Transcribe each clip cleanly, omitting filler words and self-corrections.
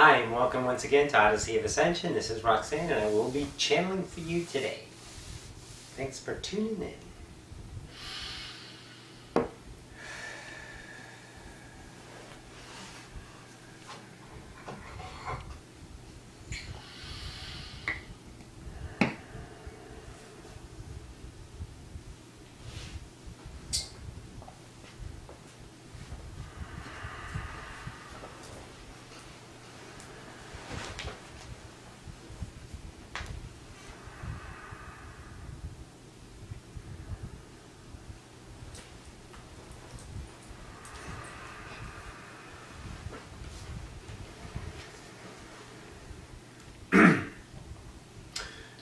Hi, and welcome once again to Odyssey of Ascension. This is Roxanne, and I will be channeling for you today. Thanks for tuning in.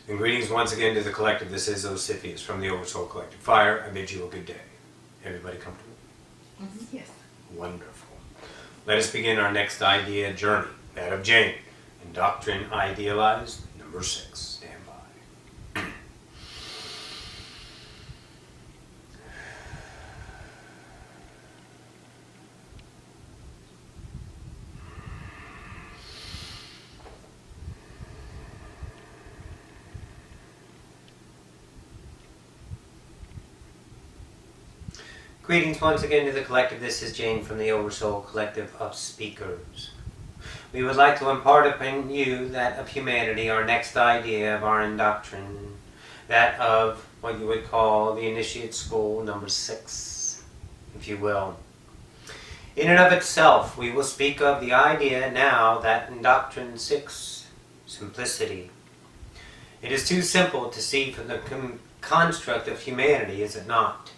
And greetings once again to the collective. This is Ocyphius from the Oversoul Collective Fire. I bid you a good day. Everybody comfortable? Mm-hmm. Yes. Wonderful. Let us begin our next idea journey, that of Jane. Indoctrine idealized, number 6. Stand by. Greetings once again to the collective. This is Jane from the Oversoul Collective of Speakers. We would like to impart upon you that of humanity, our next idea of our Indoctrine, that of what you would call the Initiate School, number 6, if you will. In and of itself, we will speak of the idea now that Indoctrine 6, simplicity. It is too simple to see from the construct of humanity, is it not?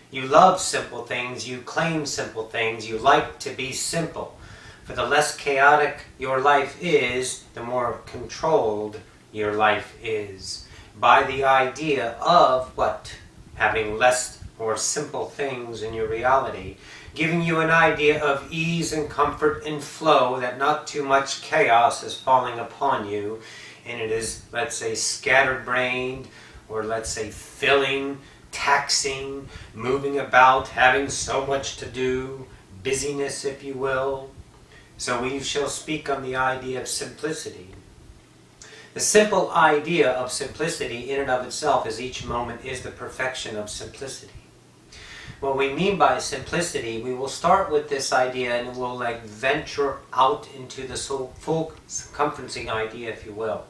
You love simple things, you claim simple things, you like to be simple. For the less chaotic your life is, the more controlled your life is. By the idea of what? Having less or simple things in your reality. Giving you an idea of ease and comfort and flow, that not too much chaos is falling upon you. And it is, let's say, scatterbrained, or let's say filling, taxing, moving about, having so much to do, busyness, if you will. So we shall speak on the idea of simplicity. The simple idea of simplicity in and of itself is each moment is the perfection of simplicity. What we mean by simplicity, we will start with this idea and we'll venture out into the full circumferencing idea, if you will.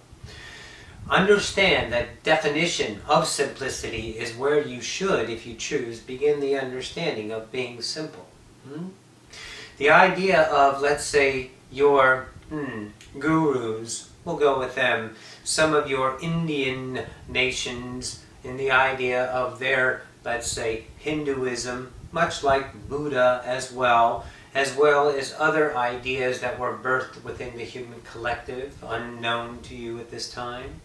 Understand that definition of simplicity is where you should, if you choose, begin the understanding of being simple. The idea of, let's say, your gurus, we'll go with them, some of your Indian nations, in the idea of their, let's say, Hinduism, much like Buddha as well as other ideas that were birthed within the human collective, unknown to you at this time,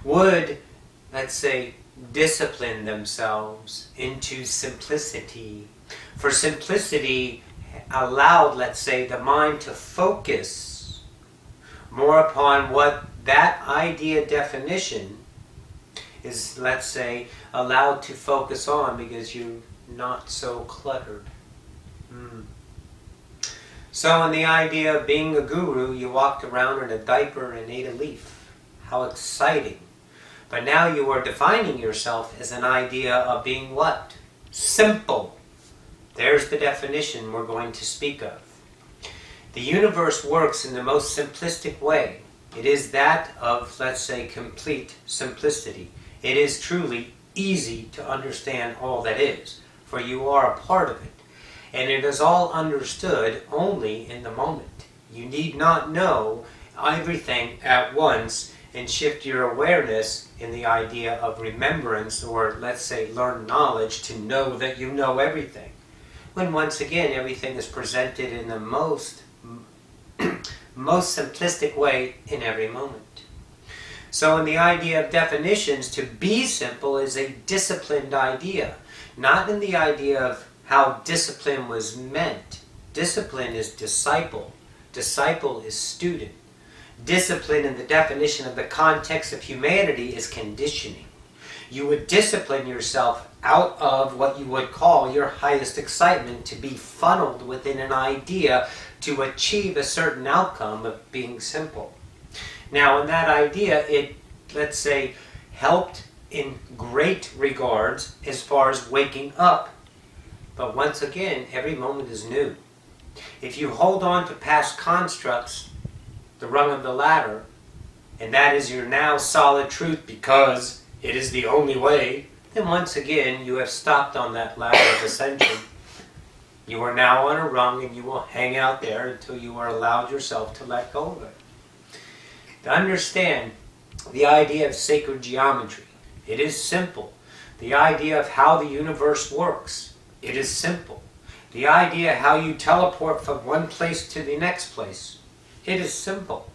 would, let's say, discipline themselves into simplicity. For simplicity allowed, let's say, the mind to focus more upon what that idea definition is, let's say, allowed to focus on, because you're not so cluttered. So in the idea of being a guru, you walked around in a diaper and ate a leaf. How exciting. But now you are defining yourself as an idea of being what? Simple. There's the definition we're going to speak of. The universe works in the most simplistic way. It is that of, let's say, complete simplicity. It is truly easy to understand all that is, for you are a part of it. And it is all understood only in the moment. You need not know everything at once and shift your awareness in the idea of remembrance, or let's say learn knowledge to know that you know everything. When once again everything is presented in the most simplistic way in every moment. So in the idea of definitions, to be simple is a disciplined idea, not in the idea of how discipline was meant. Discipline is disciple. Disciple is student. Discipline in the definition of the context of humanity is conditioning. You would discipline yourself out of what you would call your highest excitement to be funneled within an idea to achieve a certain outcome of being simple. Now, in that idea, it, let's say, helped in great regards as far as waking up. But once again, every moment is new. If you hold on to past constructs, the rung of the ladder, and that is your now solid truth because it is the only way, then once again you have stopped on that ladder of ascension. You are now on a rung and you will hang out there until you are allowed yourself to let go of it. To understand the idea of sacred geometry, it is simple. The idea of how the universe works, it is simple. The idea how you teleport from one place to the next place, it is simple.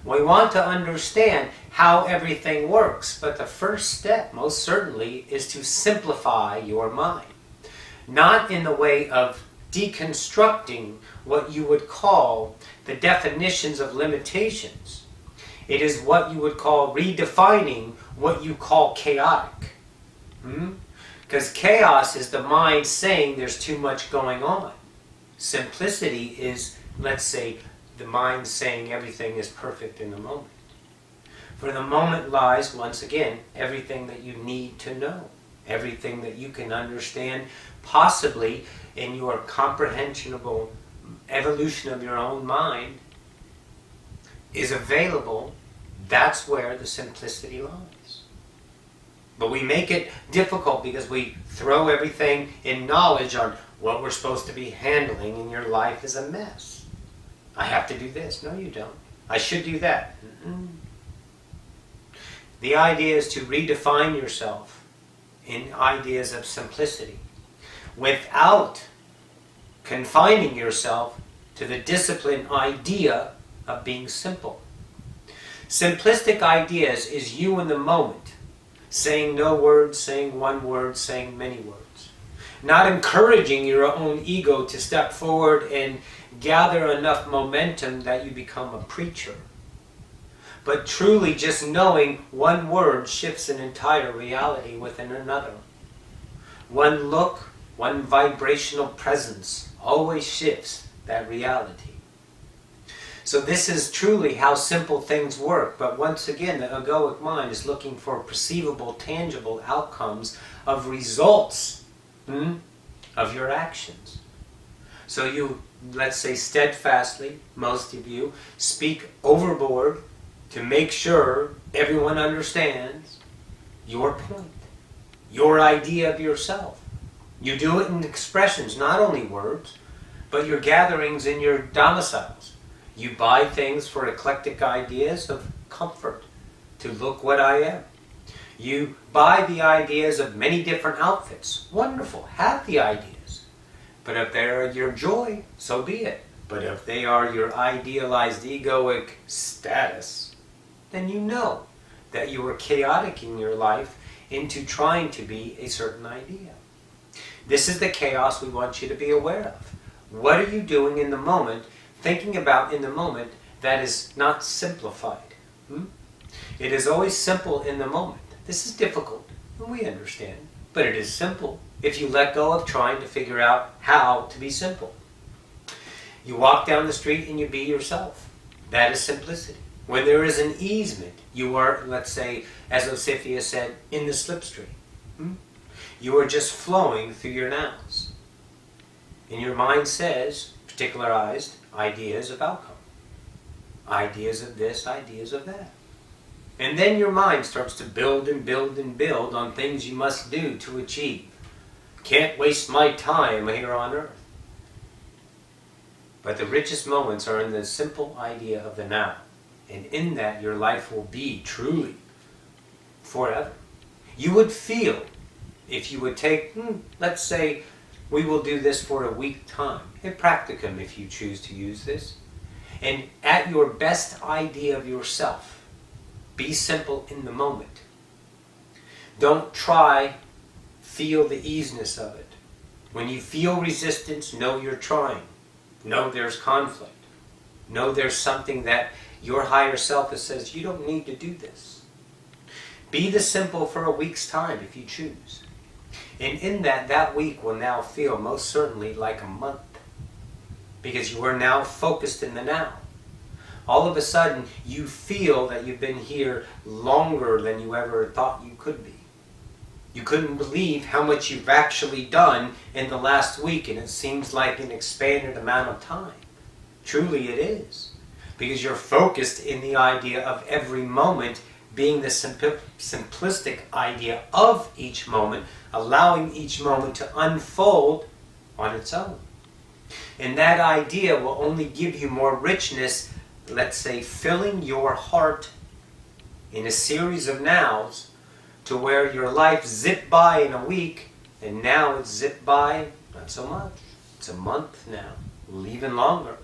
We want to understand how everything works, but the first step, most certainly, is to simplify your mind. Not in the way of deconstructing what you would call the definitions of limitations. It is what you would call redefining what you call chaotic. Because chaos is the mind saying there's too much going on. Simplicity is, let's say, the mind saying everything is perfect in the moment. For the moment lies, once again, everything that you need to know. Everything that you can understand, possibly in your comprehensible evolution of your own mind, is available. That's where the simplicity lies. But we make it difficult because we throw everything in knowledge on what we're supposed to be handling, and your life is a mess. I have to do this. No, you don't. I should do that. The idea is to redefine yourself in ideas of simplicity without confining yourself to the disciplined idea of being simple. Simplistic ideas is you in the moment, saying no words, saying one word, saying many words. Not encouraging your own ego to step forward and gather enough momentum that you become a preacher. But truly just knowing one word shifts an entire reality within another. One look, one vibrational presence always shifts that reality. So this is truly how simple things work. But once again, the egoic mind is looking for perceivable, tangible outcomes of results of your actions. So you, let's say steadfastly, most of you, speak overboard to make sure everyone understands your point, your idea of yourself. You do it in expressions, not only words, but your gatherings in your domiciles. You buy things for eclectic ideas of comfort, to look what I am. You buy the ideas of many different outfits. Wonderful, have the ideas. But if they are your joy, so be it. But if they are your idealized egoic status, then you know that you are chaotic in your life into trying to be a certain idea. This is the chaos we want you to be aware of. What are you doing in the moment, thinking about in the moment, that is not simplified? It is always simple in the moment. This is difficult, and we understand, but it is simple if you let go of trying to figure out how to be simple. You walk down the street and you be yourself. That is simplicity. When there is an easement, you are, let's say, as Ocyphius said, in the slipstream. You are just flowing through your nows. And your mind says, particularized ideas of outcome. Ideas of this, ideas of that. And then your mind starts to build and build and build on things you must do to achieve. Can't waste my time here on earth. But the richest moments are in the simple idea of the now. And in that, your life will be truly forever. You would feel, if you would take, let's say, we will do this for a week time. A practicum, if you choose to use this. And at your best idea of yourself, be simple in the moment. Don't try, feel the easiness of it. When you feel resistance, know you're trying. Know there's conflict. Know there's something that your higher self says, you don't need to do this. Be the simple for a week's time if you choose. And in that week will now feel most certainly like a month. because you are now focused in the now. All of a sudden, you feel that you've been here longer than you ever thought you could be. You couldn't believe how much you've actually done in the last week, and it seems like an expanded amount of time. Truly it is, because you're focused in the idea of every moment being the simplistic idea of each moment, allowing each moment to unfold on its own. And that idea will only give you more richness, let's say, filling your heart in a series of nows to where your life zipped by in a week, and now it's zipped by not so much. It's a month now, even longer.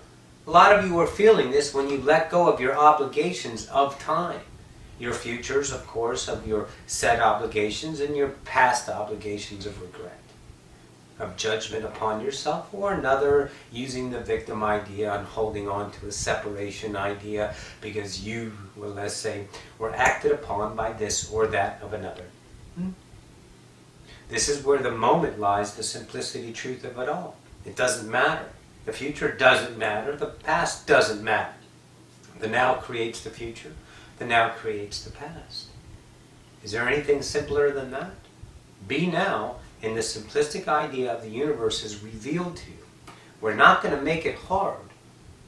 A lot of you are feeling this when you let go of your obligations of time. Your futures, of course, of your set obligations, and your past obligations of regret, of judgment upon yourself, or another using the victim idea and holding on to a separation idea because you, well, let's say, were acted upon by this or that of another. This is where the moment lies, the simplicity truth of it all. It doesn't matter. The future doesn't matter. The past doesn't matter. The now creates the future. The now creates the past. Is there anything simpler than that? Be now, and the simplistic idea of the universe is revealed to you. We're not going to make it hard.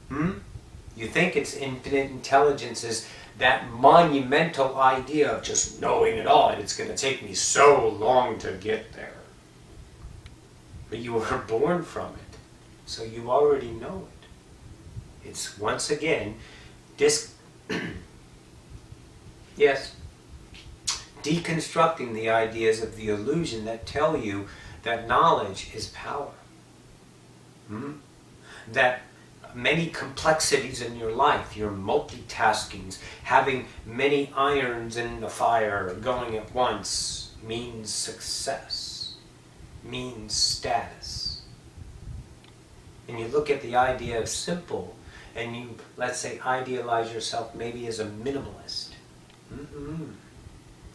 You think it's infinite intelligence is that monumental idea of just knowing it all, and it's going to take me so long to get there. But you were born from it, so you already know it. It's once again yes, deconstructing the ideas of the illusion that tell you that knowledge is power. That many complexities in your life, your multitaskings, having many irons in the fire going at once means success, means status. And you look at the idea of simple and you, let's say, idealize yourself maybe as a minimalist.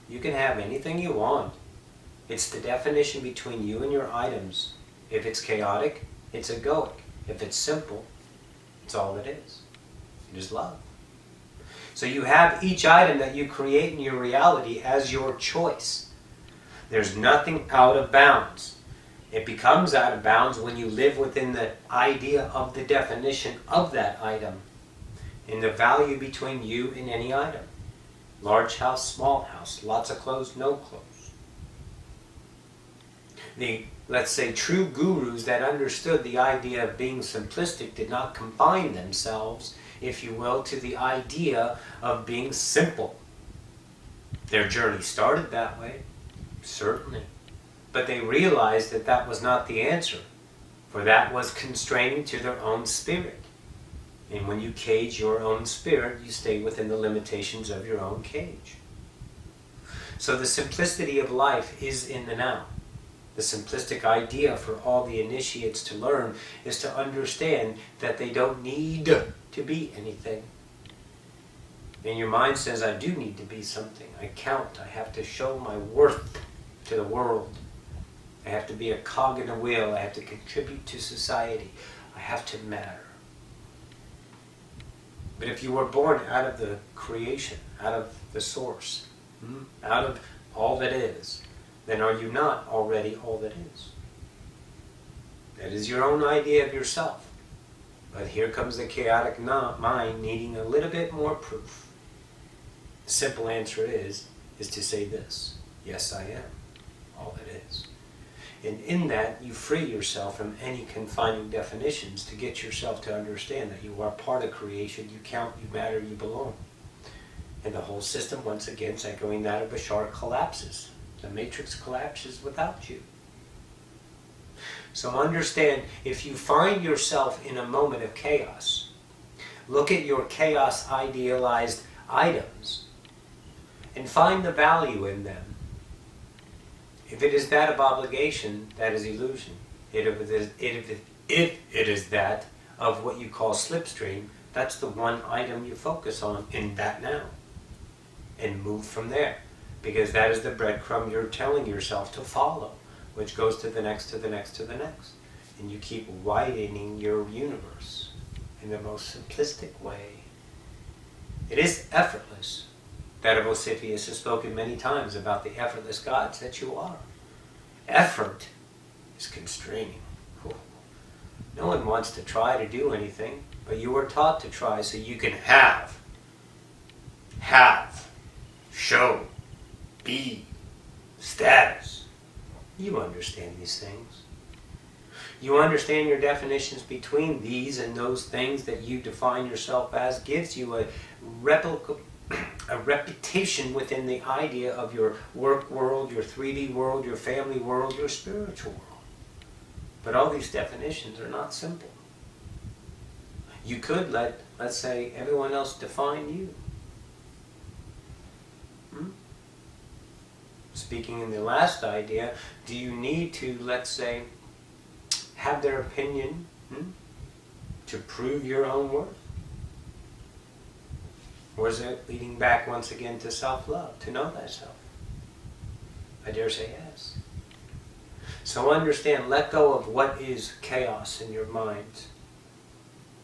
You can have anything you want. It's the definition between you and your items. If it's chaotic, it's egoic. If it's simple, it's all it is. It is love. So you have each item that you create in your reality as your choice. There's nothing out of bounds. It becomes out of bounds when you live within the idea of the definition of that item and the value between you and any item. Large house, small house, lots of clothes, no clothes. The, let's say, true gurus that understood the idea of being simplistic did not confine themselves, if you will, to the idea of being simple. Their journey started that way, certainly. But they realized that that was not the answer, for that was constraining to their own spirit. And when you cage your own spirit, you stay within the limitations of your own cage. So the simplicity of life is in the now. The simplistic idea for all the initiates to learn is to understand that they don't need to be anything. And your mind says, I do need to be something. I count. I have to show my worth to the world. I have to be a cog in a wheel. I have to contribute to society. I have to matter. But if you were born out of the creation, out of the source, out of all that is, then are you not already all that is? That is your own idea of yourself. But here comes the chaotic mind needing a little bit more proof. The simple answer is to say this: yes, I am all that is. And in that, you free yourself from any confining definitions to get yourself to understand that you are part of creation, you count, you matter, you belong. And the whole system, once again, echoing that of Bashar, collapses. The matrix collapses without you. So understand, if you find yourself in a moment of chaos, look at your chaos idealized items and find the value in them. If it is that of obligation, that is illusion. If it is that of what you call slipstream, that's the one item you focus on in that now. And move from there. Because that is the breadcrumb you're telling yourself to follow, which goes to the next, to the next, to the next. and you keep widening your universe in the most simplistic way. It is effortless. That of Ocyphius has spoken many times about the effortless gods that you are. Effort is constraining. No one wants to try to do anything, but you were taught to try so you can have, show, be, status. You understand these things. You understand your definitions between these and those things that you define yourself as gives you a reputation within the idea of your work world, your 3D world, your family world, your spiritual world. But all these definitions are not simple. You could let's say, everyone else define you. Speaking in the last idea, do you need to, let's say, have their opinion to prove your own worth? Or is it leading back once again to self-love, to know thyself? I dare say yes. So understand, let go of what is chaos in your minds,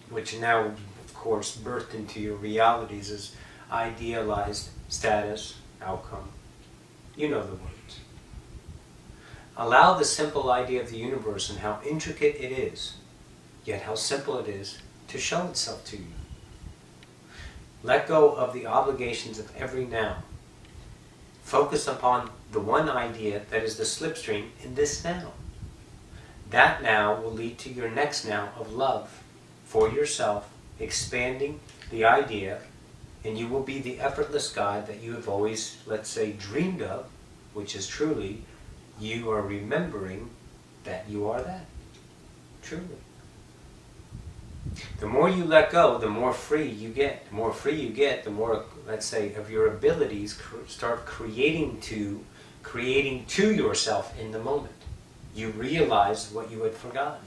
which now, of course, birthed into your realities as idealized status, outcome. You know the words. Allow the simple idea of the universe and how intricate it is, yet how simple it is, to show itself to you. Let go of the obligations of every now. Focus upon the one idea that is the slipstream in this now. That now will lead to your next now of love for yourself, expanding the idea, and you will be the effortless God that you have always, let's say, dreamed of, which is truly, you are remembering that you are that. Truly. The more you let go, the more free you get. The more free you get, the more, let's say, of your abilities start creating to yourself in the moment. You realize what you had forgotten.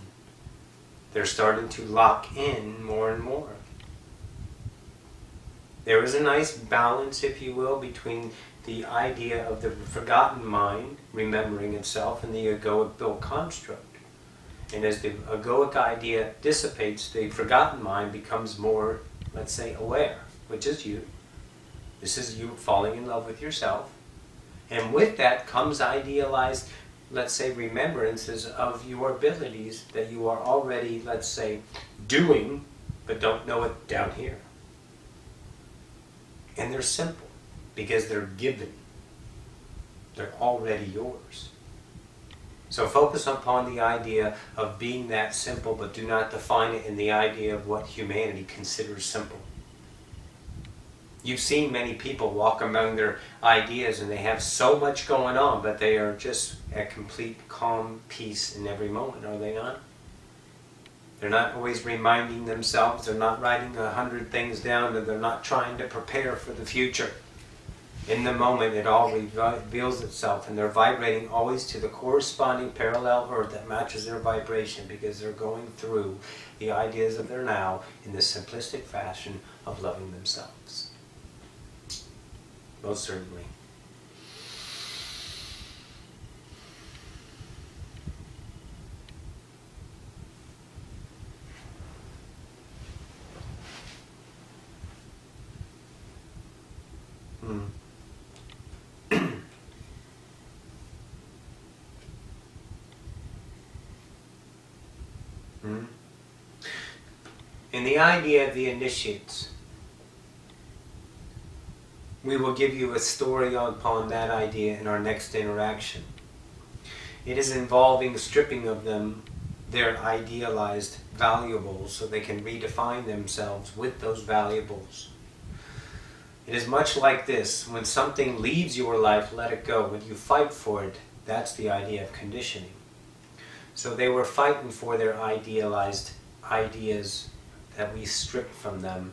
They're starting to lock in more and more. There is a nice balance, if you will, between the idea of the forgotten mind remembering itself and the egoic built construct. And as the egoic idea dissipates, the forgotten mind becomes more, let's say, aware, which is you. This is you falling in love with yourself. And with that comes idealized, let's say, remembrances of your abilities that you are already, let's say, doing, but don't know it down here. And they're simple, because they're given. They're already yours. So focus upon the idea of being that simple, but do not define it in the idea of what humanity considers simple. You've seen many people walk among their ideas and they have so much going on, but they are just at complete calm peace in every moment, are they not? They're not always reminding themselves, they're not writing 100 things down, and they're not trying to prepare for the future. In the moment, it all reveals itself, and they're vibrating always to the corresponding parallel earth that matches their vibration, because they're going through the ideas of their now in the simplistic fashion of loving themselves. Most certainly. In the idea of the initiates, we will give you a story upon that idea in our next interaction. It is involving stripping of them their idealized valuables so they can redefine themselves with those valuables. It is much like this. When something leaves your life, let it go. When you fight for it, that's the idea of conditioning. So they were fighting for their idealized ideas that we stripped from them,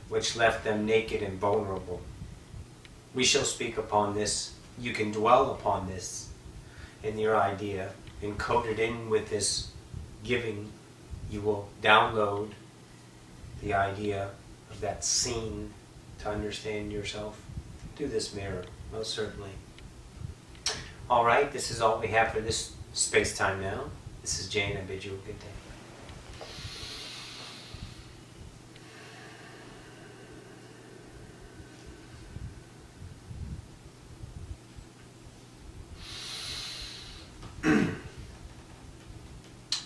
which left them naked and vulnerable. We shall speak upon this. You can dwell upon this in your idea, encoded in with this giving. You will download the idea of that scene to understand yourself through this mirror, most certainly. All right, this is all we have for this space-time now. This is Jane. I bid you a good day.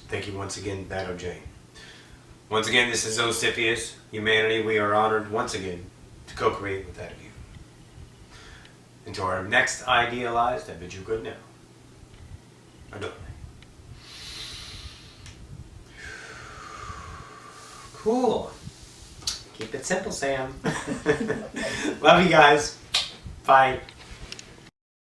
Thank you once again, Battle Jane. Once again, this is Ocyphius. Humanity, we are honored once again to co-create with that of you. Until our next idealized, I bid you good now. Adore. Cool. Keep it simple, Sam. Love you guys. Bye.